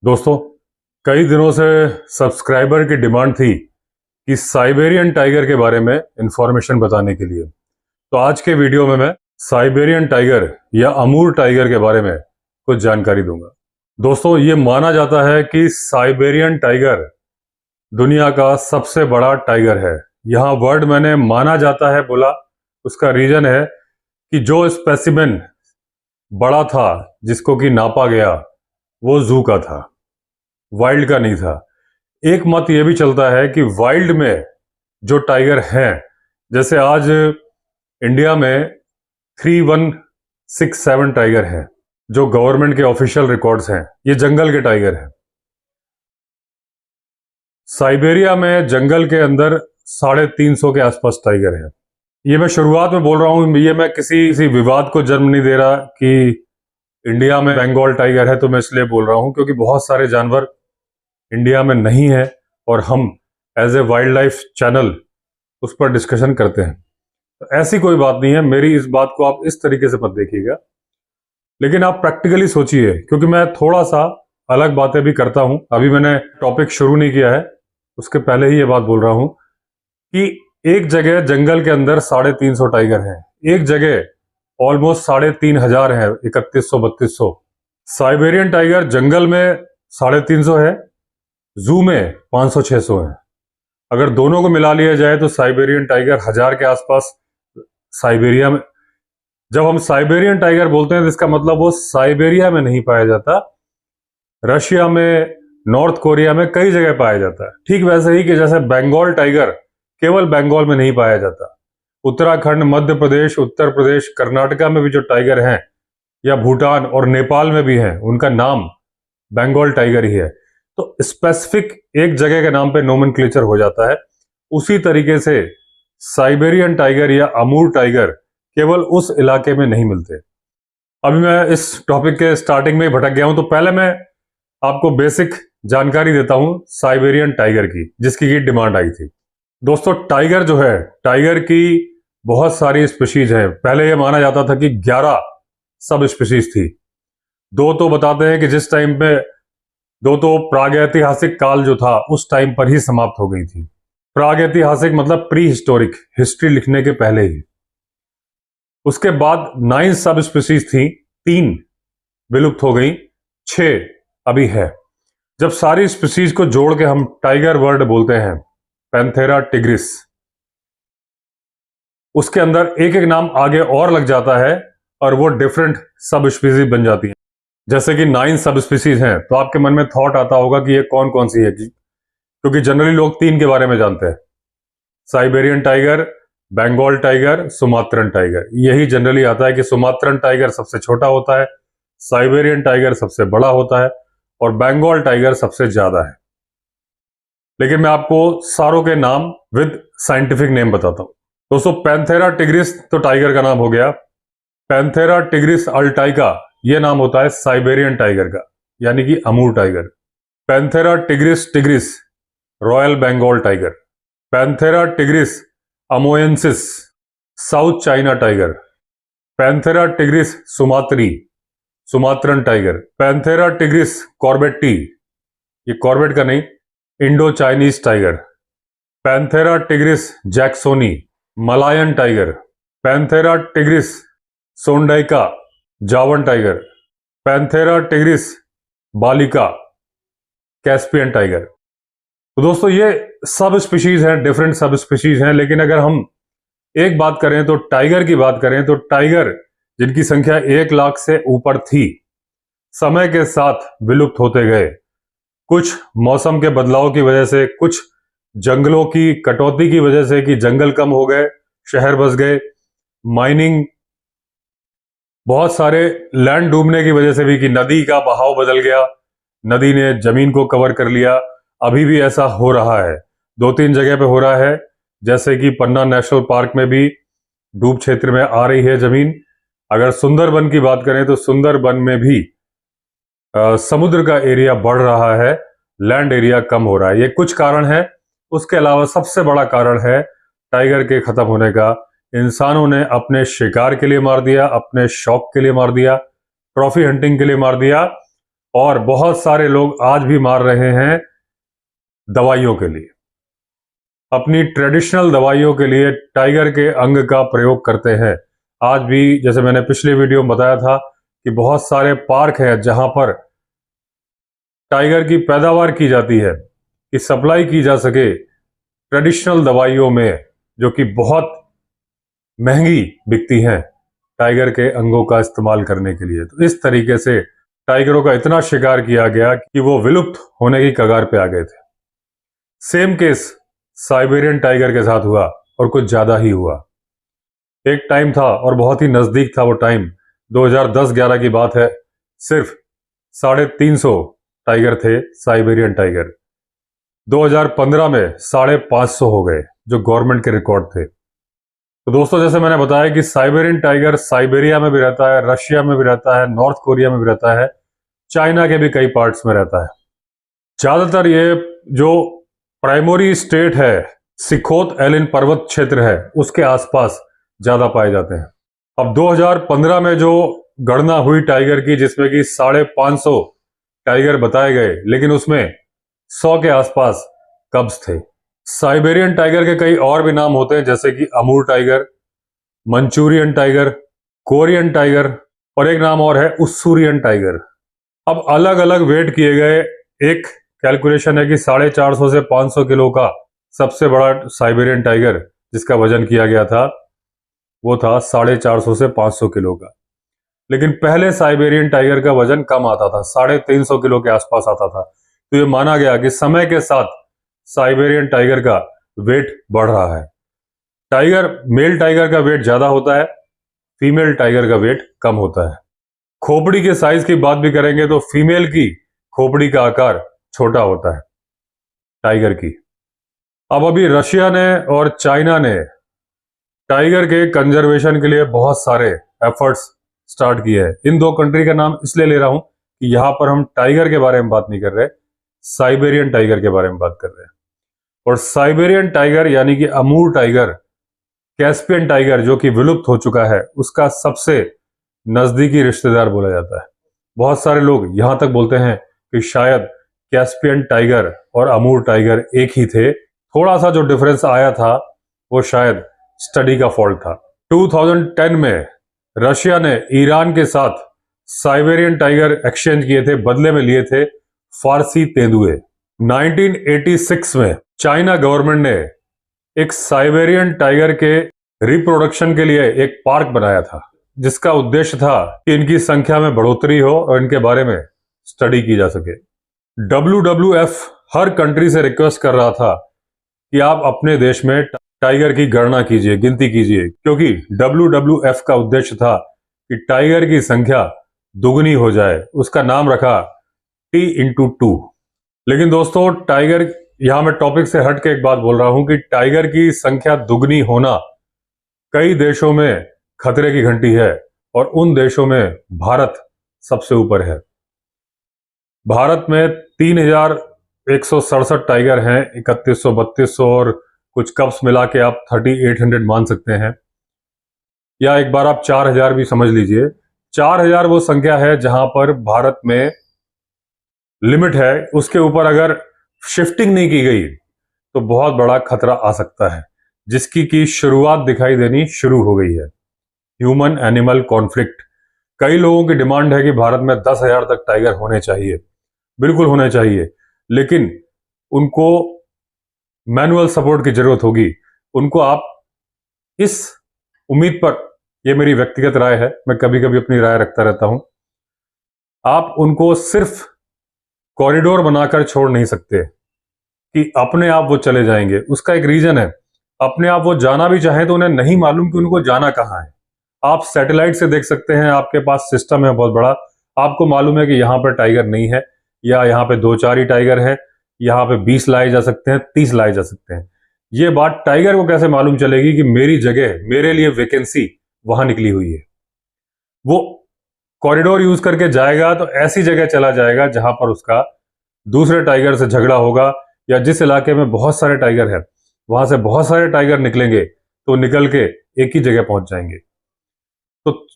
दोस्तों, कई दिनों से सब्सक्राइबर की डिमांड थी कि साइबेरियन टाइगर के बारे में इंफॉर्मेशन बताने के लिए। तो आज के वीडियो में मैं साइबेरियन टाइगर या अमूर टाइगर के बारे में कुछ जानकारी दूंगा। दोस्तों, ये माना जाता है कि साइबेरियन टाइगर दुनिया का सबसे बड़ा टाइगर है। यहाँ वर्ड मैंने माना जाता है बोला, उसका रीजन है कि जो स्पेसिमेन बड़ा था जिसको कि नापा गया वो जू का था, वाइल्ड का नहीं था। एक मत यह भी चलता है कि वाइल्ड में जो टाइगर हैं, जैसे आज इंडिया में 3167 टाइगर हैं जो गवर्नमेंट के ऑफिशियल रिकॉर्ड्स हैं, ये जंगल के टाइगर हैं। साइबेरिया में जंगल के अंदर 350 के आसपास टाइगर हैं। ये मैं शुरुआत में बोल रहा हूं, ये मैं किसी विवाद को जन्म नहीं दे रहा कि इंडिया में बंगाल टाइगर है, तो मैं इसलिए बोल रहा हूं क्योंकि बहुत सारे जानवर इंडिया में नहीं है और हम as a wildlife channel उस पर डिस्कशन करते हैं। तो ऐसी कोई बात नहीं है, मेरी इस बात को आप इस तरीके से मत देखिएगा, लेकिन आप प्रैक्टिकली सोचिए, क्योंकि मैं थोड़ा सा अलग बातें भी करता हूं। अभी मैंने टॉपिक शुरू नहीं किया है, उसके पहले ही ये बात बोल रहा हूं कि एक जगह जंगल के अंदर 350 टाइगर हैं, एक जगह ऑलमोस्ट 3500 है, 3100-3200। साइबेरियन टाइगर जंगल में 350 है, जू में 500-600 है। अगर दोनों को मिला लिया जाए तो साइबेरियन टाइगर 1000 के आसपास साइबेरिया में। जब हम साइबेरियन टाइगर बोलते हैं तो इसका मतलब वो साइबेरिया में नहीं पाया जाता, रशिया में, नॉर्थ कोरिया में कई जगह पाया जाता है। ठीक वैसे ही कि जैसे बंगाल टाइगर केवल बंगाल में नहीं पाया जाता, उत्तराखंड, मध्य प्रदेश, उत्तर प्रदेश, कर्नाटका में भी जो टाइगर हैं, या भूटान और नेपाल में भी हैं, उनका नाम बंगाल टाइगर ही है। तो स्पेसिफिक एक जगह के नाम पे नोमेनक्लेचर हो जाता है। उसी तरीके से साइबेरियन टाइगर या अमूर टाइगर केवल उस इलाके में नहीं मिलते। अभी मैं इस टॉपिक के स्टार्टिंग में ही भटक गया हूं, तो पहले मैं आपको बेसिक जानकारी देता हूं साइबेरियन टाइगर की, जिसकी की डिमांड आई थी। दोस्तों, टाइगर जो है, टाइगर की बहुत सारी स्पीशीज है। पहले यह माना जाता था कि 11 सब स्पीशीज थी। दो तो बताते हैं कि जिस टाइम पे दो तो प्रागैतिहासिक काल जो था उस टाइम पर ही समाप्त हो गई थी। प्रागैतिहासिक मतलब प्री हिस्टोरिक, हिस्ट्री लिखने के पहले ही। उसके बाद 9 सब स्पीशीज थी, 3 विलुप्त हो गई, 6 अभी है। जब सारी स्पीशीज को जोड़ के हम टाइगर वर्ड बोलते हैं, पैंथेरा टिग्रिस, उसके अंदर एक एक नाम आगे और लग जाता है और वो डिफरेंट सब स्पीशीज बन जाती है। जैसे कि 9 सब स्पीशीज हैं, तो आपके मन में थॉट आता होगा कि ये कौन कौन सी है, क्योंकि जनरली लोग 3 के बारे में जानते हैं, Siberian tiger, Bengal tiger, Sumatran tiger. यही जनरली आता है कि सुमात्रन टाइगर सबसे छोटा होता है, साइबेरियन टाइगर सबसे बड़ा होता है और बंगाल टाइगर सबसे ज्यादा है। लेकिन मैं आपको सारों के नाम विद साइंटिफिक नेम बताता हूं। दोस्तों, पैंथेरा टिग्रिस तो टाइगर का नाम हो गया। पैंथेरा टिग्रिस अल्टाइका ये नाम होता है साइबेरियन टाइगर का, यानी कि Amur tiger. Panthera tigris tigris royal Bengal tiger. Panthera tigris amoyensis South China tiger. Panthera tigris sumatrae Sumatran tiger. Panthera tigris corbetti, ये कॉर्बेट का नहीं, Indo Chinese tiger. Panthera tigris jacksoni Malayan tiger. Panthera tigris sondaica Javan tiger. Panthera tigris balica Caspian tiger. तो दोस्तों, ये सब species हैं, different सब species हैं। लेकिन अगर हम एक बात करें तो टाइगर की बात करें तो टाइगर जिनकी संख्या 1 लाख से ऊपर थी, समय के साथ विलुप्त होते गए। कुछ मौसम के बदलाव की वजह से, कुछ जंगलों की कटौती की वजह से कि जंगल कम हो गए, शहर बस गए, माइनिंग, बहुत सारे लैंड डूबने की वजह से भी कि नदी का बहाव बदल गया, नदी ने जमीन को कवर कर लिया। अभी भी ऐसा हो रहा है, 2-3 जगह पे हो रहा है, जैसे कि पन्ना नेशनल पार्क में भी डूब क्षेत्र में आ रही है जमीन। अगर सुंदरबन की बात करें तो सुंदरबन में भी समुद्र का एरिया बढ़ रहा है, लैंड एरिया कम हो रहा है। ये कुछ कारण है। उसके अलावा सबसे बड़ा कारण है टाइगर के खत्म होने का, इंसानों ने अपने शिकार के लिए मार दिया, अपने शौक के लिए मार दिया, ट्रॉफी हंटिंग के लिए मार दिया, और बहुत सारे लोग आज भी मार रहे हैं दवाइयों के लिए, अपनी ट्रेडिशनल दवाइयों के लिए टाइगर के अंग का प्रयोग करते हैं आज भी। जैसे मैंने पिछले वीडियो में बताया था कि बहुत सारे पार्क हैं जहां पर टाइगर की पैदावार की जाती है कि सप्लाई की जा सके ट्रेडिशनल दवाइयों में, जो कि बहुत महंगी बिकती हैं टाइगर के अंगों का इस्तेमाल करने के लिए। तो इस तरीके से टाइगरों का इतना शिकार किया गया कि वो विलुप्त होने की कगार पे आ गए थे। सेम केस साइबेरियन टाइगर के साथ हुआ और कुछ ज्यादा ही हुआ। एक टाइम था और बहुत ही नजदीक था वो टाइम, 2010-11 की बात है, सिर्फ 350 टाइगर थे साइबेरियन टाइगर। 2015 में 550 हो गए, जो गवर्नमेंट के रिकॉर्ड थे। तो दोस्तों, जैसे मैंने बताया कि साइबेरियन टाइगर साइबेरिया में भी रहता है, रशिया में भी रहता है, नॉर्थ कोरिया में भी रहता है, चाइना के भी कई पार्ट्स में रहता है। ज्यादातर ये जो प्राइमरी स्टेट है, सिखोत एलिन पर्वत क्षेत्र है, उसके आसपास ज्यादा पाए जाते हैं। अब 2015 में जो गणना हुई टाइगर की, जिसमें कि 550 टाइगर बताए गए, लेकिन उसमें 100 के आसपास कब्ज थे। साइबेरियन टाइगर के कई और भी नाम होते हैं, जैसे कि Amur tiger, Manchurian tiger, Korean tiger, और एक नाम और है उस्सूरियन टाइगर। अब अलग अलग वेट किए गए। एक कैलकुलेशन है कि 450 से 500 किलो का सबसे बड़ा साइबेरियन टाइगर जिसका वजन किया गया था, वो था 450 से 500 किलो का। लेकिन पहले साइबेरियन टाइगर का वजन कम आता था, 350 किलो के आसपास आता था। तो ये माना गया कि समय के साथ साइबेरियन टाइगर का वेट बढ़ रहा है। मेल टाइगर का वेट ज्यादा होता है, फीमेल टाइगर का वेट कम होता है। खोपड़ी के साइज की बात भी करेंगे तो फीमेल की खोपड़ी का आकार छोटा होता है टाइगर की। अब अभी रशिया ने और चाइना ने टाइगर के कंजर्वेशन के लिए बहुत सारे एफर्ट्स स्टार्ट किए हैं। इन दो कंट्री का नाम इसलिए ले रहा हूं कि यहां पर हम टाइगर के बारे में बात नहीं कर रहे, साइबेरियन टाइगर के बारे में बात कर रहे हैं। और साइबेरियन टाइगर यानी कि अमूर टाइगर, कैस्पियन टाइगर जो कि विलुप्त हो चुका है, उसका सबसे नजदीकी रिश्तेदार बोला जाता है। बहुत सारे लोग यहां तक बोलते हैं कि शायद कैस्पियन टाइगर और अमूर टाइगर एक ही थे। थोड़ा सा जो डिफरेंस आया था वो शायद स्टडी का फॉल्ट था। 2010 में रशिया ने ईरान के साथ साइबेरियन टाइगर एक्सचेंज किए थे, बदले में लिए थे फारसी तेंदुए। 1986 में चाइना गवर्नमेंट ने एक साइबेरियन टाइगर के रिप्रोडक्शन के लिए एक पार्क बनाया था, जिसका उद्देश्य था कि इनकी संख्या में बढ़ोतरी हो और इनके बारे में स्टडी की जा सके। WWF हर कंट्री से रिक्वेस्ट कर रहा था कि आप अपने देश में टाइगर की गणना कीजिए, गिनती कीजिए, क्योंकि WWF का उद्देश्य था कि टाइगर की संख्या दुगनी हो जाए। उसका नाम रखा T×2। लेकिन दोस्तों, टाइगर, यहां मैं टॉपिक से हट के एक बात बोल रहा हूं कि टाइगर की संख्या दुगनी होना कई देशों में खतरे की घंटी है, और उन देशों में भारत सबसे ऊपर है। भारत में 3167 टाइगर हैं, 3100-3200 और कुछ कप्स मिला के आप 3800 मान सकते हैं, या एक बार आप 4000 भी समझ लीजिए। 4000 वो संख्या है जहां पर भारत में लिमिट है। उसके ऊपर अगर शिफ्टिंग नहीं की गई तो बहुत बड़ा खतरा आ सकता है, जिसकी की शुरुआत दिखाई देनी शुरू हो गई है। Human animal conflict. कई लोगों की डिमांड है कि भारत में 10,000 तक टाइगर होने चाहिए, बिल्कुल होने चाहिए, लेकिन उनको मैनुअल सपोर्ट की जरूरत होगी। उनको आप इस उम्मीद पर, यह मेरी व्यक्तिगत राय है, मैं कभी कभी अपनी राय रखता रहता हूं, आप उनको सिर्फ कॉरिडोर बनाकर छोड़ नहीं सकते कि अपने आप वो चले जाएंगे। उसका एक रीजन है, अपने आप वो जाना भी चाहें तो उन्हें नहीं मालूम कि उनको जाना कहां है। आप सैटेलाइट से देख सकते हैं, आपके पास सिस्टम है बहुत बड़ा, आपको मालूम है कि यहां पर टाइगर नहीं है, या यहां पे 2-4 ही टाइगर है, यहां पे 20 लाए जा सकते हैं, 30 लाए जा सकते हैं। ये बात टाइगर को कैसे मालूम चलेगी कि मेरी जगह, मेरे लिए वैकेंसी वहां निकली हुई है? वो कॉरिडोर यूज करके जाएगा तो ऐसी जगह चला जाएगा जहां पर उसका दूसरे टाइगर से झगड़ा होगा, या जिस इलाके में बहुत सारे टाइगर है वहां से बहुत सारे टाइगर निकलेंगे तो निकल के एक ही जगह पहुंच जाएंगे। तो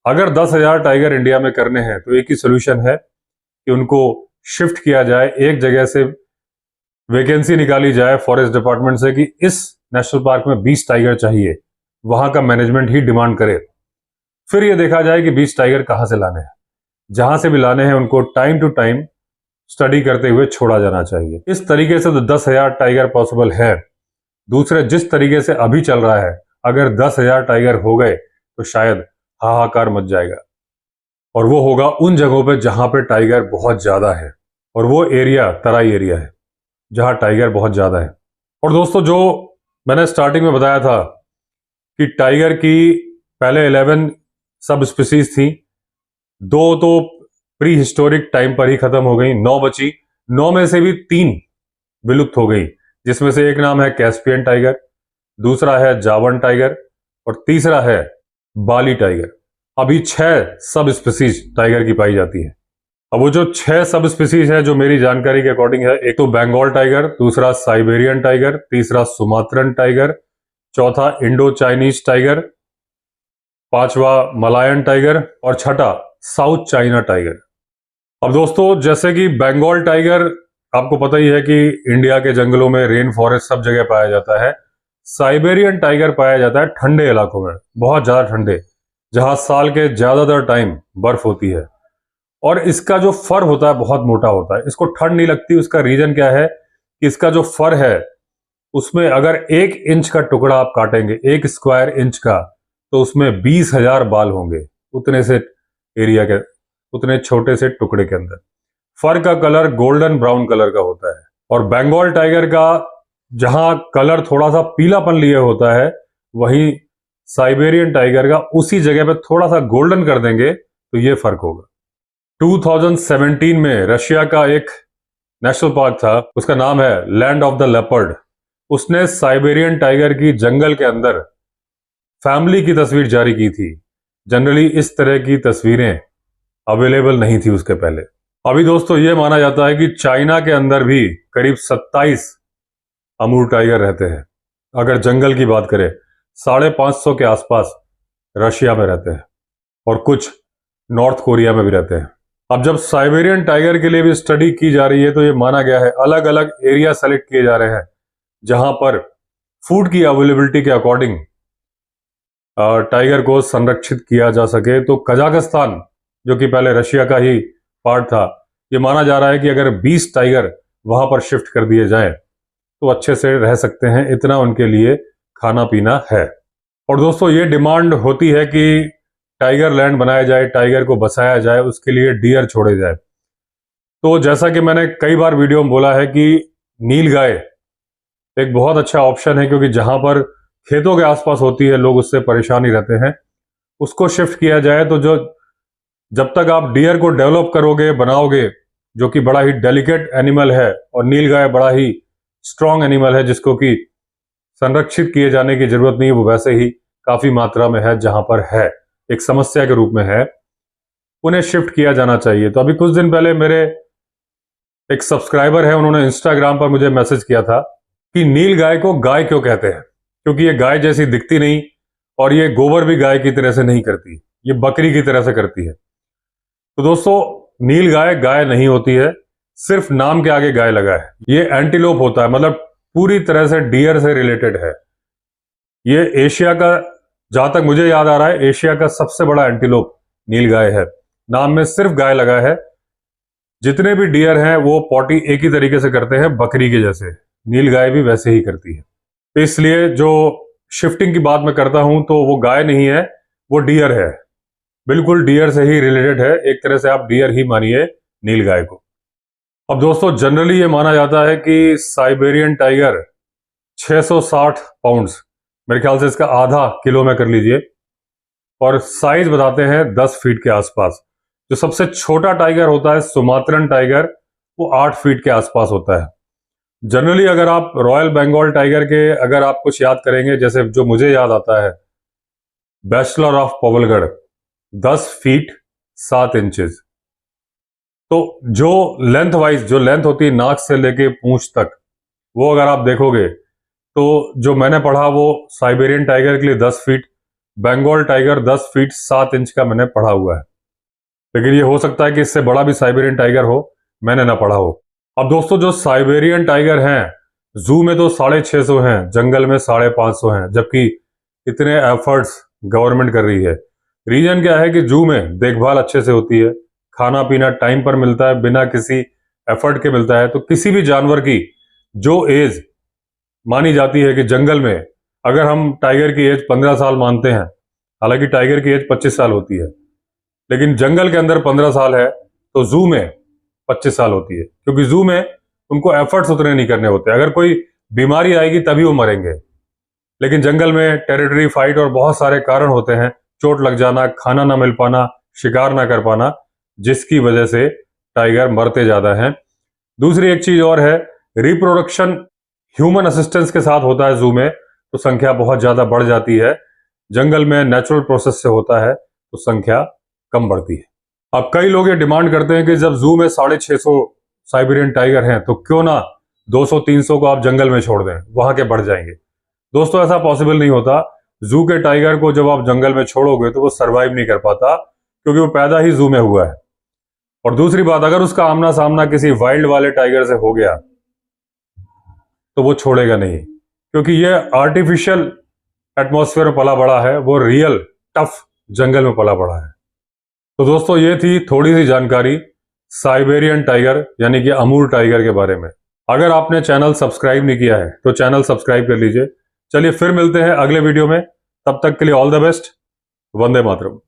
अगर 10,000 टाइगर इंडिया में करने हैं तो एक ही सोल्यूशन है कि कि उनको शिफ्ट किया जाए, एक जगह से वैकेंसी निकाली जाए फॉरेस्ट डिपार्टमेंट से कि इस नेशनल पार्क में 20 टाइगर चाहिए, वहां का मैनेजमेंट ही डिमांड करे। फिर यह देखा जाए कि 20 टाइगर कहां से लाने हैं, जहां से भी लाने हैं उनको टाइम टू टाइम स्टडी करते हुए छोड़ा जाना चाहिए। इस तरीके से तो 10,000 टाइगर पॉसिबल है। दूसरे जिस तरीके से अभी चल रहा है, अगर 10,000 टाइगर हो गए तो शायद हाहाकार मच जाएगा, और वो होगा उन जगहों पे जहां पे टाइगर बहुत ज्यादा है, और वो एरिया तराई एरिया है जहां टाइगर बहुत ज्यादा है। और दोस्तों, जो मैंने स्टार्टिंग में बताया था कि टाइगर की पहले 11 सब स्पीसीज थी, 2 तो प्री हिस्टोरिक टाइम पर ही खत्म हो गई, 9 बची। 9 में से भी 3 विलुप्त हो गई, जिसमें से एक नाम है कैस्पियन टाइगर, दूसरा है जावन टाइगर, और तीसरा है बाली टाइगर। अभी 6 सब स्पीसीज टाइगर की पाई जाती है। अब वो जो 6 सब स्पीसीज है जो मेरी जानकारी के अकॉर्डिंग है, एक तो बंगाल टाइगर, दूसरा साइबेरियन टाइगर, तीसरा सुमात्रन टाइगर, चौथा इंडो चाइनीज टाइगर, पांचवा मलायन टाइगर, और छठा साउथ चाइना टाइगर। अब दोस्तों, जैसे कि बंगाल टाइगर आपको पता ही है कि इंडिया के जंगलों में, रेन फॉरेस्ट सब जगह पाया जाता है। साइबेरियन टाइगर पाया जाता है ठंडे इलाकों में, बहुत ज्यादा ठंडे, जहां साल के ज्यादातर टाइम बर्फ होती है, और इसका जो फर होता है बहुत मोटा होता है। इसको ठंड नहीं लगती, उसका रीजन क्या है कि इसका जो फर है उसमें अगर 1 इंच का टुकड़ा आप काटेंगे, 1 स्क्वायर इंच का, तो उसमें 20,000 बाल होंगे, उतने से एरिया के, उतने छोटे से टुकड़े के अंदर। फर का कलर गोल्डन ब्राउन कलर का होता है, और बंगाल टाइगर का जहां कलर थोड़ा सा पीलापन लिए होता है, वहीं साइबेरियन टाइगर का उसी जगह पे थोड़ा सा गोल्डन कर देंगे तो ये फर्क होगा। 2017 में रशिया का एक नेशनल पार्क था, उसका नाम है लैंड ऑफ द लेपर्ड। उसने साइबेरियन टाइगर की जंगल के अंदर फैमिली की तस्वीर जारी की थी। जनरली इस तरह की तस्वीरें अवेलेबल नहीं थी उसके पहले। अभी दोस्तों, यह माना जाता है कि चाइना के अंदर भी करीब 27 अमूर टाइगर रहते हैं। अगर जंगल की बात करें, 550 के आसपास रशिया में रहते हैं, और कुछ नॉर्थ कोरिया में भी रहते हैं। अब जब साइबेरियन टाइगर के लिए भी स्टडी की जा रही है, तो ये माना गया है, अलग अलग एरिया सेलेक्ट किए जा रहे हैं जहां पर फूड की अवेलेबिलिटी के अकॉर्डिंग टाइगर को संरक्षित किया जा सके। तो कजाकिस्तान, जो कि पहले रशिया का ही पार्ट था, ये माना जा रहा है कि अगर 20 टाइगर वहां पर शिफ्ट कर दिए जाएं तो अच्छे से रह सकते हैं, इतना उनके लिए खाना पीना है। और दोस्तों, ये डिमांड होती है कि टाइगर लैंड बनाया जाए, टाइगर को बसाया जाए, उसके लिए डियर छोड़े जाए। तो जैसा कि मैंने कई बार वीडियो में बोला है कि नीलगाय एक बहुत अच्छा ऑप्शन है, क्योंकि जहां पर खेतों के आसपास होती है, लोग उससे परेशान ही रहते हैं। उसको शिफ्ट किया जाए तो जो जब तक आप डियर को डेवलप करोगे, बनाओगे, जो कि बड़ा ही डेलिकेट एनिमल है, और नीलगाय बड़ा ही स्ट्रॉन्ग एनिमल है जिसको कि संरक्षित किए जाने की जरूरत नहीं, वो वैसे ही काफी मात्रा में है, जहां पर है एक समस्या के रूप में है, उन्हें शिफ्ट किया जाना चाहिए। तो अभी कुछ दिन पहले मेरे एक सब्सक्राइबर है, उन्होंने इंस्टाग्राम पर मुझे मैसेज किया था कि नील गाय को गाय क्यों कहते हैं, क्योंकि ये गाय जैसी दिखती नहीं, और ये गोबर भी गाय की तरह से नहीं करती, ये बकरी की तरह से करती है। तो दोस्तों, नील गाय गाय नहीं होती है, सिर्फ नाम के आगे गाय लगा है। ये एंटीलोप होता है, मतलब पूरी तरह से डियर से रिलेटेड है। ये एशिया का, जहां तक मुझे याद आ रहा है, एशिया का सबसे बड़ा एंटीलोप नील गाय है। नाम में सिर्फ गाय लगा है। जितने भी डियर हैं वो पॉटी एक ही तरीके से करते हैं, बकरी के जैसे। नील गाय भी वैसे ही करती है। तो इसलिए जो शिफ्टिंग की बात मैं करता हूं, तो वो गाय नहीं है, वो डियर है, बिल्कुल डियर से ही रिलेटेड है। एक तरह से आप डियर ही मानिए नील गाय को। अब दोस्तों, जनरली ये माना जाता है कि साइबेरियन टाइगर 660 पाउंड्स, मेरे ख्याल से इसका आधा किलो में कर लीजिए, और साइज बताते हैं 10 फीट के आसपास। जो सबसे छोटा टाइगर होता है, सुमात्रन टाइगर, वो 8 फीट के आसपास होता है। जनरली अगर आप रॉयल बंगाल टाइगर के, अगर आप कुछ याद करेंगे, जैसे जो मुझे याद आता है, bachelor of Pawalgarh, 10 feet 7 inches. तो जो लेंथ वाइज, जो लेंथ होती है नाक से लेके पूंछ तक, वो अगर आप देखोगे तो जो मैंने पढ़ा वो साइबेरियन टाइगर के लिए 10 feet, Bengal tiger 10 feet 7 inch का मैंने पढ़ा हुआ है। लेकिन ये हो सकता है कि इससे बड़ा भी साइबेरियन टाइगर हो, मैंने ना पढ़ा हो। अब दोस्तों, जो साइबेरियन टाइगर हैं, जू में तो 650 हैं, जंगल में 550 हैं, जबकि इतने एफर्ट्स गवर्नमेंट कर रही है। रीजन क्या है कि जू में देखभाल अच्छे से होती है, खाना पीना टाइम पर मिलता है, बिना किसी एफर्ट के मिलता है। तो किसी भी जानवर की जो एज मानी जाती है कि जंगल में, अगर हम टाइगर की एज 15 साल मानते हैं, हालांकि टाइगर की एज 25 साल होती है, लेकिन जंगल के अंदर 15 साल है, तो जू में 25 साल होती है, क्योंकि जू में उनको एफर्ट्स उतने नहीं करने होते। अगर कोई बीमारी आएगी तभी वो मरेंगे, लेकिन जंगल में टेरिटरी फाइट और बहुत सारे कारण होते हैं, चोट लग जाना, खाना ना मिल पाना, शिकार ना कर पाना, जिसकी वजह से टाइगर मरते ज्यादा हैं। दूसरी एक चीज और है, रिप्रोडक्शन ह्यूमन असिस्टेंस के साथ होता है जू में, तो संख्या बहुत ज्यादा बढ़ जाती है। जंगल में नेचुरल प्रोसेस से होता है तो संख्या कम बढ़ती है। अब कई लोग ये डिमांड करते हैं कि जब जू में 650 साइबेरियन टाइगर हैं, तो क्यों ना 200-300 को आप जंगल में छोड़ दें, वहां के बढ़ जाएंगे। दोस्तों, ऐसा पॉसिबल नहीं होता। जू के टाइगर को जब आप जंगल में छोड़ोगे तो वो सरवाइव नहीं कर पाता, क्योंकि वो पैदा ही जू में हुआ है। और दूसरी बात, अगर उसका आमना सामना किसी वाइल्ड वाले टाइगर से हो गया तो वो छोड़ेगा नहीं, क्योंकि ये आर्टिफिशियल एटमॉस्फेयर में पला बड़ा है, वो रियल टफ जंगल में पला बड़ा है। तो दोस्तों, ये थी थोड़ी सी जानकारी साइबेरियन टाइगर यानी कि अमूर टाइगर के बारे में। अगर आपने चैनल सब्सक्राइब नहीं किया है तो चैनल सब्सक्राइब कर लीजिए। चलिए फिर मिलते हैं अगले वीडियो में, तब तक के लिए all the best. Vande Mataram.